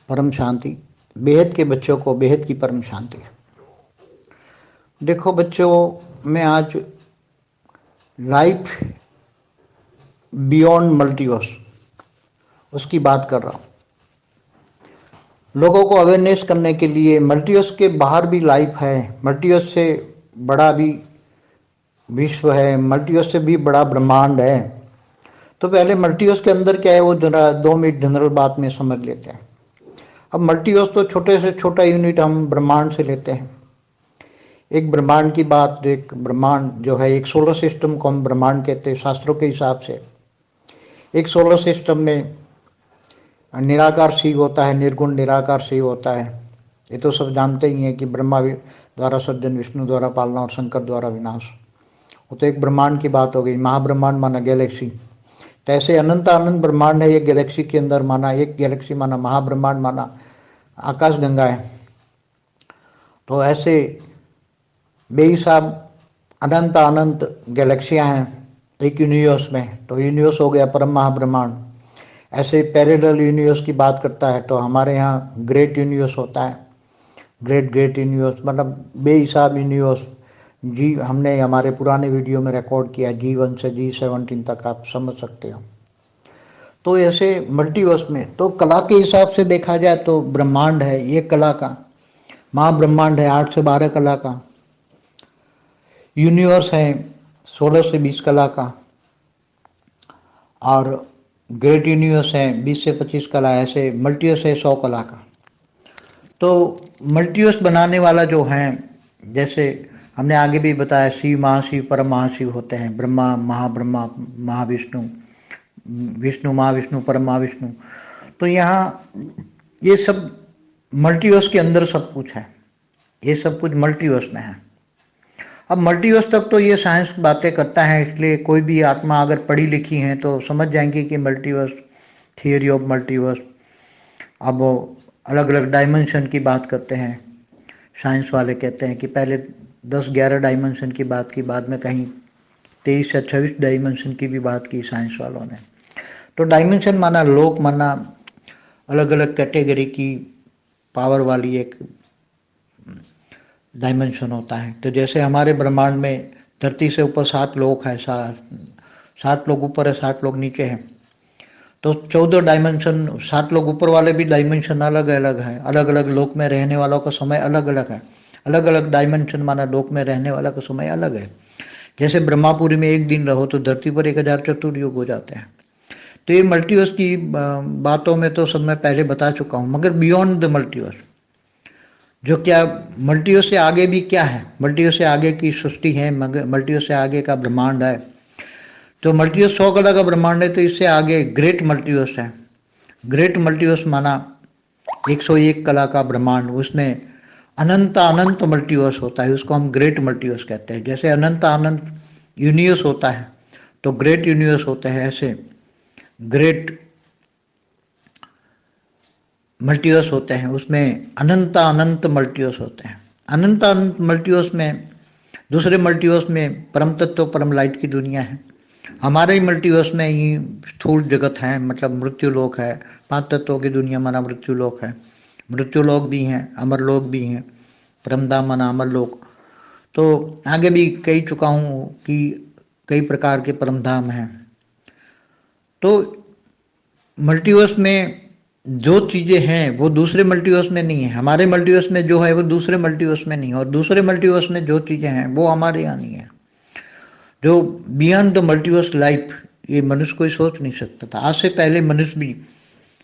परम शांति, बेहद के बच्चों को बेहद की परम शांति। देखो बच्चों, मैं आज लाइफ बियॉन्ड मल्टीवर्स उसकी बात कर रहा हूँ। लोगों को अवेयरनेस करने के लिए मल्टीवर्स के बाहर भी लाइफ है, मल्टीवर्स से बड़ा भी विश्व है, मल्टीवर्स से भी बड़ा ब्रह्मांड है। तो पहले मल्टीवर्स के अंदर क्या है वो जरा 2 मिनट जनरल बात में समझ लेते हैं। अब मल्टीवर्स तो छोटे से छोटा यूनिट हम ब्रह्मांड से लेते हैं। एक ब्रह्मांड की बात, एक ब्रह्मांड जो है, एक सोलर सिस्टम को हम ब्रह्मांड कहते हैं शास्त्रों के हिसाब से। एक सोलर सिस्टम में निराकार शिव होता है, निर्गुण निराकार शिव होता है। ये तो सब जानते ही हैं कि ब्रह्मा द्वारा सृजन, विष्णु द्वारा पालना और शंकर द्वारा विनाश। वो तो एक ब्रह्मांड की बात हो गई। महाब्रह्मांड माना गैलेक्सी, तो ऐसे अनंत अनंत ब्रह्मांड है। एक गैलेक्सी के अंदर माना, एक गैलेक्सी माना महाब्रह्मांड माना आकाश गंगा है। तो ऐसे बेहिसाब अनंत अनंत गैलेक्सियाँ हैं एक यूनिवर्स में। तो यूनिवर्स हो गया परम महाब्रह्मांड। ऐसे पैरेलल यूनिवर्स की बात करता है तो हमारे यहाँ ग्रेट यूनिवर्स होता है। ग्रेट यूनिवर्स मतलब बेहिसाब यूनिवर्स। जी हमने हमारे पुराने वीडियो में रिकॉर्ड किया, G1 से G17 तक आप समझ सकते हो। तो ऐसे मल्टीवर्स में तो कला के हिसाब से देखा जाए तो ब्रह्मांड है ये कला का, महाब्रह्मांड है 8 से 12 कला का, यूनिवर्स है 16 से 20 कला का, और ग्रेट यूनिवर्स है 20 से 25 कला। ऐसे मल्टीवर्स है 100 कला का। तो मल्टीवर्स बनाने वाला जो है, जैसे हमने आगे भी बताया, शिव महाशिव परम महाशिव होते हैं, ब्रह्मा महाब्रह्मा महाविष्णु, विष्णु महाविष्णु परम महाविष्णु। तो यहाँ ये सब मल्टीवर्स के अंदर सब कुछ है, ये सब कुछ मल्टीवर्स में है। अब मल्टीवर्स तक तो ये साइंस बातें करता है, इसलिए कोई भी आत्मा अगर पढ़ी लिखी है तो समझ जाएंगे कि मल्टीवर्स, थियोरी ऑफ मल्टीवर्स। अब अलग अलग डायमेंशन की बात करते हैं। साइंस वाले कहते हैं कि पहले 10-11 डायमेंशन की बात की, बाद में कहीं 23 या 26 डायमेंशन की भी बात की साइंस वालों ने। तो डायमेंशन माना लोक, माना अलग अलग कैटेगरी की पावर वाली एक डायमेंशन होता है। तो जैसे हमारे ब्रह्मांड में धरती से ऊपर 7 लोक है, 60 लोग ऊपर है, 60 लोग नीचे हैं। तो 14 डायमेंशन, 7 लोग ऊपर वाले भी डायमेंशन अलग अलग है। अलग अलग लोक में रहने वालों का समय अलग अलग है। अलग अलग डायमेंशन माना लोक में रहने वाला का समय अलग है। जैसे ब्रह्मापुरी में 1 दिन रहो तो धरती पर 1000 चतुर्युग हो जाते हैं। तो ये मल्टीवर्स की बातों में तो सब मैं पहले बता चुका हूँ। मगर बियॉन्ड द मल्टीवर्स, जो क्या मल्टीवर्स से आगे भी क्या है, मल्टीवर्स से आगे की सृष्टि है, मगर मल्टीवर्स से आगे का ब्रह्मांड है। तो मल्टीवर्स 100 कला का ब्रह्मांड है, तो इससे आगे ग्रेट मल्टीवर्स है। ग्रेट मल्टीवर्स माना 101 कला का ब्रह्मांड, उसमें अनंत अनंत मल्टीवर्स होता है, उसको हम ग्रेट मल्टीवर्स कहते हैं। जैसे अनंत अनंत यूनिवर्स होता है तो ग्रेट यूनिवर्स होता है, ऐसे ग्रेट मल्टीवर्स होते हैं, उसमें अनंत अनंत मल्टीवर्स होते हैं। अनंत अनंत मल्टीवर्स में, दूसरे मल्टीवर्स में परम तत्व परम लाइट की दुनिया है। हमारे ही मल्टीवर्स में ही स्थूल जगत है, मतलब मृत्यु लोक है। 5 तत्वों की दुनिया माना मृत्यु लोक है। मृत्यु लोक भी हैं, अमर लोक भी हैं, परमधाम माना अमर लोक। तो आगे भी कह चुका हूँ कि कई प्रकार के परमधाम हैं। तो मल्टीवर्स में जो चीज़ें हैं वो दूसरे मल्टीवर्स में नहीं है। हमारे मल्टीवर्स में जो है वो दूसरे मल्टीवर्स में नहीं है, और दूसरे मल्टीवर्स में जो चीज़ें हैं वो हमारे यहाँ नहीं है। जो बियॉन्ड द मल्टीवर्स लाइफ, ये मनुष्य कोई सोच नहीं सकता था। आज से पहले मनुष्य भी,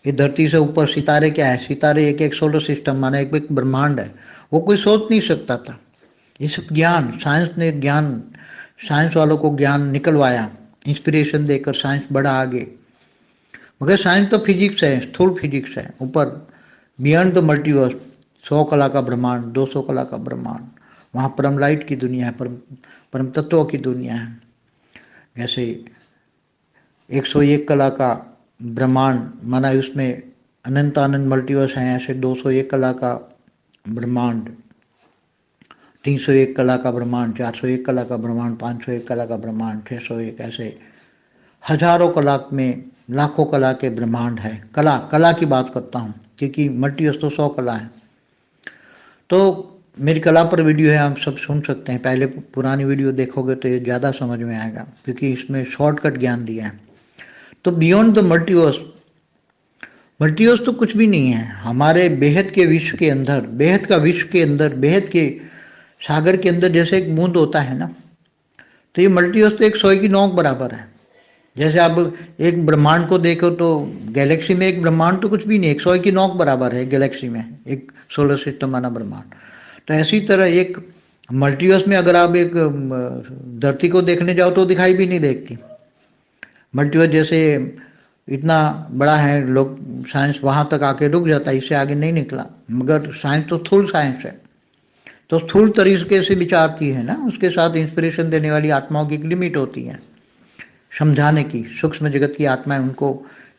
ये धरती से ऊपर सितारे क्या है, सितारे एक एक सोलर सिस्टम माना एक एक ब्रह्मांड है, वो कोई सोच नहीं सकता था। ये सब ज्ञान, साइंस ने ज्ञान, साइंस वालों को ज्ञान निकलवाया, इंस्पिरेशन देकर साइंस बढ़ा आगे। मगर साइंस तो फिजिक्स है, स्थूल फिजिक्स है। ऊपर बियॉन्ड द मल्टीवर्स 100 कला का ब्रह्मांड, 200 कला का ब्रह्मांड, वहाँ परम लाइट की दुनिया है, परम तत्वों की दुनिया है। जैसे 101 कला का ब्रह्मांड माना उसमें अनंत अनंत मल्टीवर्स हैं, ऐसे 201 कला का ब्रह्मांड, 301 कला का ब्रह्मांड, 401 कला का ब्रह्मांड, 501 कला का ब्रह्मांड, 601, ऐसे हजारों कला में लाखों कला के ब्रह्मांड है। कला की बात करता हूँ। क्योंकि मल्टीवर्स तो 100 कला है। तो मेरी कला पर वीडियो है, आप सब सुन सकते हैं। पहले पुरानी वीडियो देखोगे तो ये ज़्यादा समझ में आएगा, क्योंकि इसमें शॉर्टकट ज्ञान दिया है। तो बियॉन्ड द मल्टीवर्स, मल्टीवर्स तो कुछ भी नहीं है। हमारे बेहद के विश्व के अंदर, बेहद का विश्व के अंदर, बेहद के सागर के अंदर जैसे एक बूंद होता है ना, तो ये मल्टीवर्स तो एक सोए की नोक बराबर है। जैसे आप एक ब्रह्मांड को देखो तो गैलेक्सी में एक ब्रह्मांड तो कुछ भी नहीं, एक सोए की नोक बराबर है गैलेक्सी में, एक सोलर सिस्टम माना ब्रह्मांड। तो ऐसी तरह एक मल्टीवर्स में अगर आप एक धरती को देखने जाओ तो दिखाई भी नहीं देती। मल्टीवर्स जैसे इतना बड़ा है, लोग साइंस वहां तक आके रुक जाता है, इससे आगे नहीं निकला। मगर साइंस तो स्थूल साइंस है, तो स्थूल तरीके से विचारती है ना, उसके साथ इंस्पिरेशन देने वाली आत्माओं की एक लिमिट होती है समझाने की। सूक्ष्म जगत की आत्माएं उनको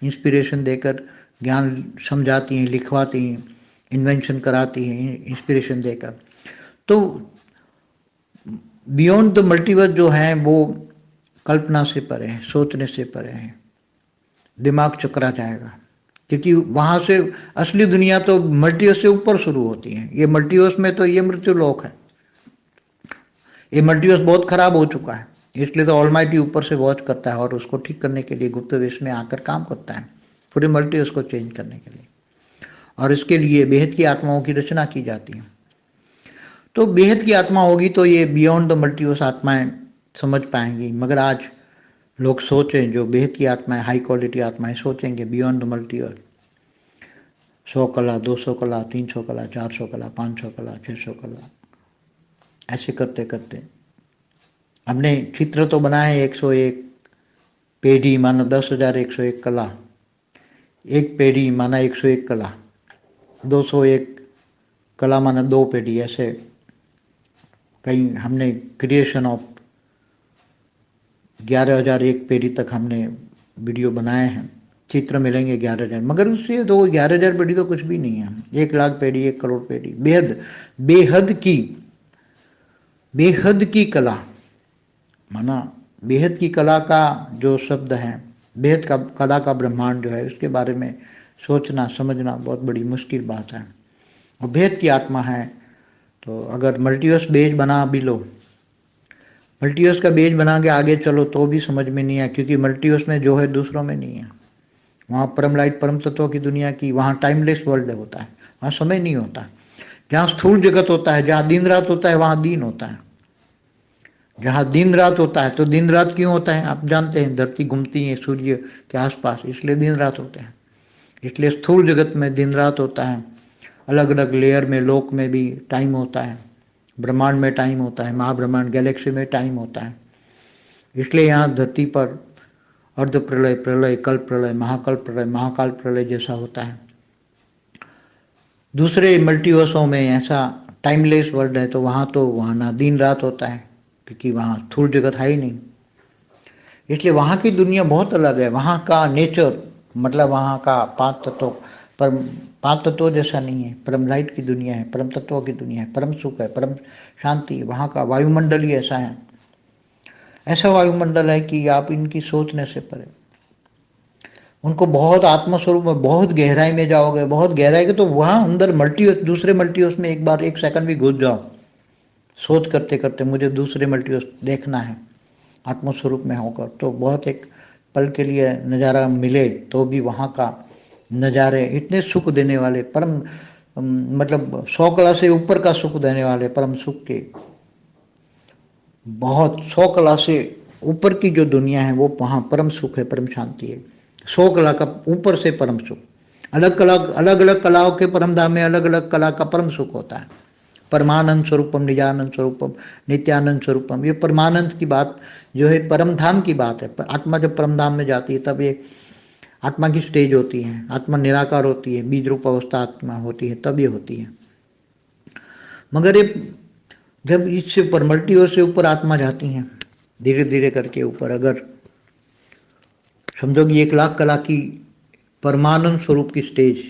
इंस्पिरेशन देकर ज्ञान समझाती हैं, लिखवाती हैं, इन्वेंशन कराती हैं इंस्पिरेशन देकर। तो बियॉन्ड द मल्टीवर्स जो है वो कल्पना से परे है, सोचने से परे है, दिमाग चकरा जाएगा, क्योंकि वहां से असली दुनिया तो मल्टीवर्स से ऊपर शुरू होती है। ये मल्टीवर्स में तो ये मृत्यु लोक है, ये मल्टीवर्स बहुत खराब हो चुका है, इसलिए तो ऑलमाइटी ऊपर से वॉच करता है और उसको ठीक करने के लिए गुप्त वेश में आकर काम करता है, पूरे मल्टीवर्स को चेंज करने के लिए। और इसके लिए बेहद की आत्माओं की रचना की जाती है। तो बेहद की आत्मा होगी तो ये बियॉन्ड द मल्टीवर्स आत्माएं समझ पाएंगी। मगर आज लोग सोचें, जो बेहद की आत्माएं, हाई क्वालिटी आत्माएं सोचेंगे बियॉन्ड द मल्टीवर्स, 100 कला, 200 कला, 300 कला, 400 कला, 500 कला, 600 कला, ऐसे करते करते हमने चित्र तो बनाए 101 पेढ़ी माना 10,101 कला, एक पेढ़ी माना 101 कला, 201 कला माना 2 पेढ़ी, ऐसे कहीं हमने क्रिएशन ऑफ 11,001 पेढ़ी तक हमने वीडियो बनाए हैं। चित्र मिलेंगे 11,000, मगर उससे तो 11,000 पेढ़ी तो कुछ भी नहीं है। 1,00,000 पेढ़ी, 1 करोड़ पेढ़ी, बेहद बेहद की कला, माना बेहद की कला का जो शब्द है, बेहद का कला का ब्रह्मांड जो है, उसके बारे में सोचना समझना बहुत बड़ी मुश्किल बात है। और बेहद की आत्मा है तो अगर मल्टीवर्स बेज बना भी लो, मल्टीवर्स का बेज बना के आगे चलो तो भी समझ में नहीं आया, क्योंकि मल्टीवर्स में जो है दूसरों में नहीं है। वहाँ परम लाइट, परम तत्वों की दुनिया की, वहाँ टाइमलेस वर्ल्ड होता है, वहाँ समय नहीं होता। जहाँ स्थूल जगत होता है, जहाँ दिन रात होता है, वहाँ दिन होता है। जहाँ दिन रात होता है, तो दिन रात क्यों होता है आप जानते हैं, धरती घूमती है सूर्य के आसपास, इसलिए दिन रात होते हैं। इसलिए स्थूल जगत में दिन रात होता है, अलग अलग लेयर में, लोक में भी टाइम होता है, ब्रह्मांड में टाइम होता है, महाब्रह्मांड गैलेक्सी में टाइम होता है। इसलिए यहाँ धरती पर अर्ध प्रलय, प्रलय, कल्प प्रलय, महाकल्प प्रलय, महाकाल प्रलय जैसा होता है। दूसरे मल्टीवर्सों में ऐसा टाइमलेस वर्ल्ड है, तो वहाँ ना दिन रात होता है, क्योंकि वहाँ स्थूल जगत है ही नहीं। इसलिए वहाँ की दुनिया बहुत अलग है। वहाँ का नेचर, मतलब वहाँ का 5 तत्व, पर 5 तत्वों जैसा नहीं है। परम लाइट की दुनिया है, परम तत्वों की दुनिया है, परम सुख है, परम शांति है। वहाँ का वायुमंडल ही ऐसा है, ऐसा वायुमंडल है कि आप इनकी सोचने से परे, उनको बहुत आत्मस्वरूप में, बहुत गहराई में जाओगे, बहुत गहराई के, तो वहाँ अंदर मल्टीवर्स, दूसरे मल्टीवर्स में एक बार 1 सेकंड भी घुस जाओ, सोच करते करते मुझे दूसरे मल्टीवर्स देखना है आत्मस्वरूप में होकर, तो बहुत एक पल के लिए नज़ारा मिले तो भी वहाँ का नज़ारे इतने सुख देने वाले, परम मतलब 100 कला से ऊपर का सुख देने वाले, परम सुख के, बहुत 100 कला से ऊपर की जो दुनिया है वो वहाँ परम सुख है, परम शांति है। 100 कला का ऊपर से परम सुख। अलग अलग कलाओं के परम धाम में अलग अलग कला का परम सुख होता है। परमानंद स्वरूपम, निजानंद स्वरूपम, नित्यानंद स्वरूपम, ये परमानंद की बात जो है परम धाम की बात है। आत्मा जब परम धाम में जाती है तब ये आत्मा की स्टेज होती है, आत्मा निराकार होती है, बीज रूप अवस्था आत्मा होती है, तब ये होती है। मगर ये जब इससे ऊपर मल्टीवर्स से ऊपर आत्मा जाती हैं धीरे धीरे करके ऊपर, अगर समझो कि 1,00,000 कला की परमानंद स्वरूप की स्टेज,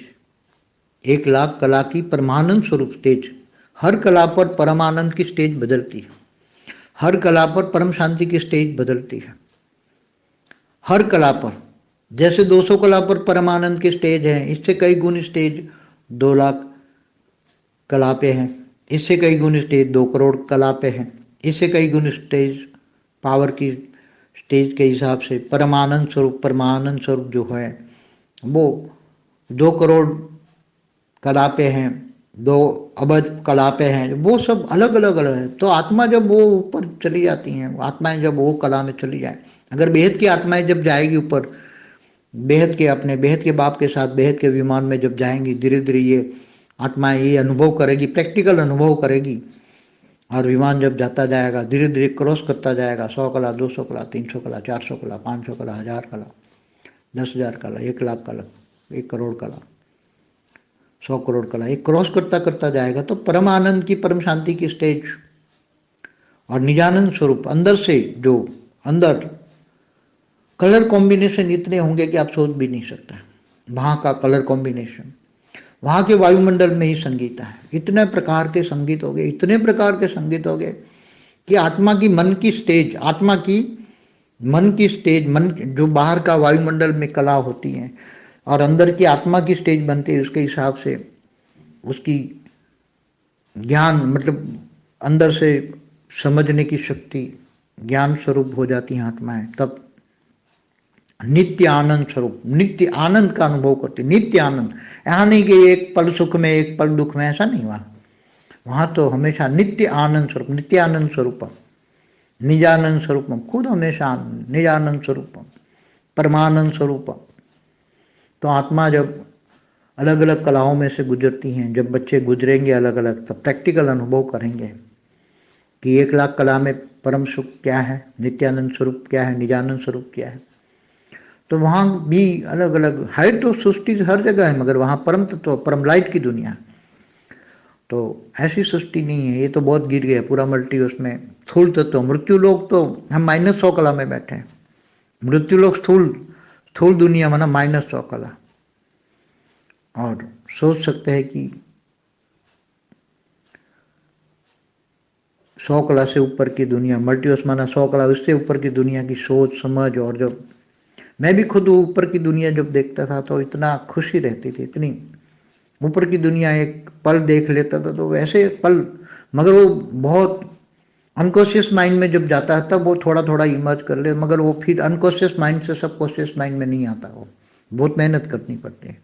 1,00,000 कला की परमानंद स्वरूप स्टेज, हर कला पर परमानंद की स्टेज बदलती है, हर कला पर परम शांति की स्टेज बदलती है, हर कला पर जैसे 200 कला पर परमानंद के स्टेज हैं, इससे कई गुण स्टेज 2 लाख कला पे हैं, इससे कई गुण स्टेज 2 करोड़ कला पे हैं, इससे कई गुण स्टेज पावर की स्टेज के हिसाब से परमानंद स्वरूप जो है वो 2 करोड़ कला पे हैं, 2 अबज कला पे हैं, वो सब अलग अलग अलग है। तो आत्मा जब वो ऊपर चली जाती हैं, आत्माएं जब वो कला में चली जाए, अगर बेहद की आत्माएं जब जाएगी ऊपर, बेहद के बाप के साथ बेहद के विमान में जब जाएंगी, धीरे धीरे ये आत्माएं ये अनुभव करेगी, प्रैक्टिकल अनुभव करेगी। और विमान जब जाता जाएगा, धीरे धीरे क्रॉस करता जाएगा, 100 कला, 200 कला, 300 कला, 400 कला, 500 कला, 1000 कला, 10,000 कला, 1 लाख कला, 1 करोड़ कला, 100 करोड़ कला, एक क्रॉस करता करता जाएगा। तो परम आनंद की, परम शांति की स्टेज और निजानंद स्वरूप अंदर से, जो अंदर कलर कॉम्बिनेशन इतने होंगे कि आप सोच भी नहीं सकते। वहाँ का कलर कॉम्बिनेशन, वहाँ के वायुमंडल में ही संगीत है, इतने प्रकार के संगीत हो गए, इतने प्रकार के संगीत हो गए कि आत्मा की मन की स्टेज, आत्मा की मन की स्टेज, मन जो बाहर का वायुमंडल में कला होती है और अंदर की आत्मा की स्टेज बनती है, उसके हिसाब से उसकी ज्ञान, मतलब अंदर से समझने की शक्ति, ज्ञान स्वरूप हो जाती है आत्माएं। तब नित्य आनंद स्वरूप, नित्य आनंद का अनुभव करते, नित्य आनंद। यहाँ नहीं कि एक पल सुख में एक पल दुख में, ऐसा नहीं। वहाँ तो हमेशा नित्य आनंद स्वरूप, नित्य आनंद स्वरूपम, निजानंद स्वरूपम, खुद हमेशा निजानंद स्वरूपम, परमानंद स्वरूपम। तो आत्मा जब अलग अलग कलाओं में से गुजरती हैं, जब बच्चे गुजरेंगे अलग अलग, तब प्रैक्टिकल अनुभव करेंगे कि 1 लाख कला में परम सुख क्या है, नित्यानंद स्वरूप क्या है, निजानंद स्वरूप क्या है। तो वहाँ भी अलग अलग है, तो सृष्टि हर जगह है, मगर वहाँ परम तत्व, परम लाइट की दुनिया। तो ऐसी सृष्टि नहीं है, ये तो बहुत गिर गया पूरा मल्टी, उसमें स्थूल तत्व, मृत्यु लोग तो हम -100 कला में बैठे हैं। मृत्यु लोग स्थूल दुनिया माना -100 कला। और सोच सकते हैं कि 100 कला से ऊपर की दुनिया, मल्टीवर्स माना 100 कला, उससे ऊपर की दुनिया की सोच समझ। और जब मैं भी खुद ऊपर की दुनिया जब देखता था तो इतना खुशी रहती थी, इतनी ऊपर की दुनिया एक पल देख लेता था तो वैसे पल, मगर वो बहुत अनकॉन्शियस माइंड में जब जाता है तब वो थोड़ा थोड़ा इमर्ज कर ले, मगर वो फिर अनकॉन्शियस माइंड से सबकॉन्शियस माइंड में नहीं आता, वो बहुत मेहनत करनी पड़ती है।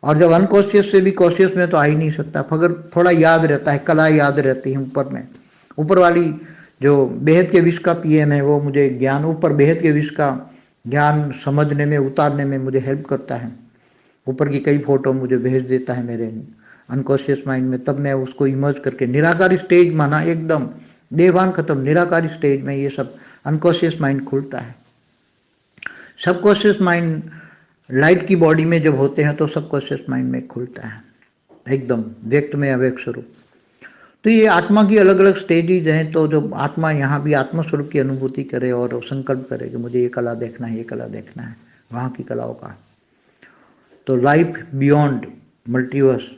और जब अनकॉन्शियस से भी कॉन्शियस में तो आ ही नहीं सकता, मगर थोड़ा याद रहता है, कला याद रहती है ऊपर में। ऊपर वाली जो बेहद के विश्व का पीएम है, वो मुझे ज्ञान, ऊपर बेहद के विश्व का ज्ञान समझने में, उतारने में मुझे हेल्प करता है। ऊपर की कई फोटो मुझे भेज देता है मेरे अनकॉन्शियस माइंड में, तब मैं उसको इमर्ज करके निराकारी स्टेज माना, एकदम देवान खत्म, निराकारी स्टेज में ये सब अनकॉन्शियस माइंड खुलता है। सबकॉन्शियस माइंड लाइट की बॉडी में जब होते हैं तो सबकॉन्शियस माइंड में खुलता है, एकदम व्यक्त में अव्यक्त स्वरूप। तो ये आत्मा की अलग अलग स्टेजेज हैं। तो जब आत्मा यहाँ भी आत्मा स्वरूप की अनुभूति करे और संकल्प करे कि मुझे ये कला देखना है, ये कला देखना है, वहाँ की कलाओं का, तो लाइफ बियॉन्ड मल्टीवर्स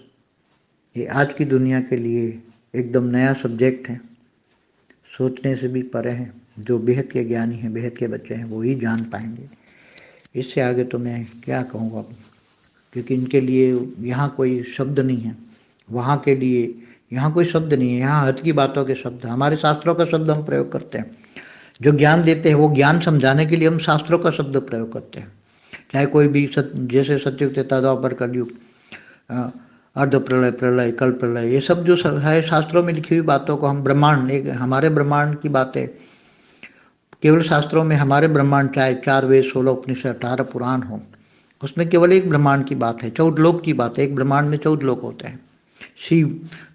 ये आज की दुनिया के लिए एकदम नया सब्जेक्ट है, सोचने से भी परे है। जो बेहद के ज्ञानी हैं, बेहद के बच्चे हैं, वो ही जान पाएंगे। इससे आगे तो मैं क्या कहूँगा, क्योंकि इनके लिए यहाँ कोई शब्द नहीं है, वहाँ के लिए यहाँ कोई शब्द नहीं है। यहाँ हद की बातों के शब्द, हमारे शास्त्रों का शब्द हम प्रयोग करते हैं। जो ज्ञान देते हैं वो ज्ञान समझाने के लिए हम शास्त्रों का शब्द प्रयोग करते हैं। चाहे कोई भी जैसे सत्युग त्रेता द्वापर कलयुग, अर्ध प्रलय, प्रलय, कल प्रलय, ये सब जो है शास्त्रों में लिखी हुई बातों को हम ब्रह्मांड, एक हमारे ब्रह्मांड की बातें, केवल शास्त्रों में हमारे ब्रह्मांड, चाहे 4 वेद, 16 उपनिषद, 18 पुराण हो, उसमें केवल एक ब्रह्मांड की बात है, 14 लोक की बात है। एक ब्रह्मांड में 14 लोक होते हैं। शिव,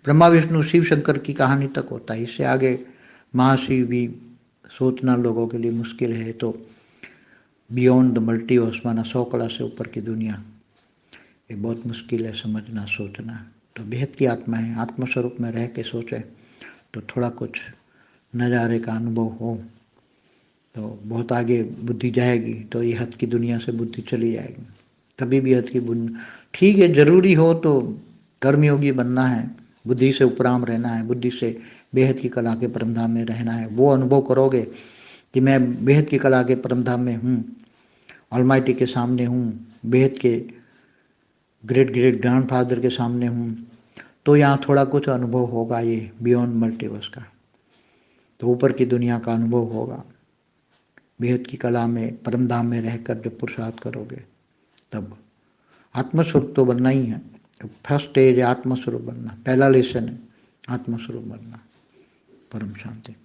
ब्रह्मा विष्णु शिव शंकर की कहानी तक होता है। इससे आगे महाशिव भी सोचना लोगों के लिए मुश्किल है। तो बियॉन्ड द मल्टीवर्स माना 100 कला से ऊपर की दुनिया, ये बहुत मुश्किल है समझना, सोचना। तो बेहद की आत्मा है, आत्मा स्वरूप में रह के सोचे तो थोड़ा कुछ नज़ारे का अनुभव हो तो बहुत आगे बुद्धि जाएगी। तो ये हद की दुनिया से बुद्धि चली जाएगी। कभी भी हद की बुद्धि, ठीक है, जरूरी हो तो कर्मयोगी बनना है, बुद्धि से उपराम रहना है, बुद्धि से बेहद की कला के परमधाम में रहना है। वो अनुभव करोगे कि मैं बेहद की कला के परमधाम में हूँ, ऑलमाइटी के सामने हूँ, बेहद के ग्रेट ग्रेट ग्रैंडफादर के सामने हूँ, तो यहाँ थोड़ा कुछ अनुभव होगा, ये बियॉन्ड मल्टीवर्स का, तो ऊपर की दुनिया का अनुभव होगा। बेहद की कला में, परमधाम में रहकर जब पुरुषार्थ करोगे तब आत्मस्वरूप तो बनना ही है। फर्स्ट स्टेज है आत्मस्वरूप बनना, पहला लेसन है आत्मस्वरूप बनना। परम शांति।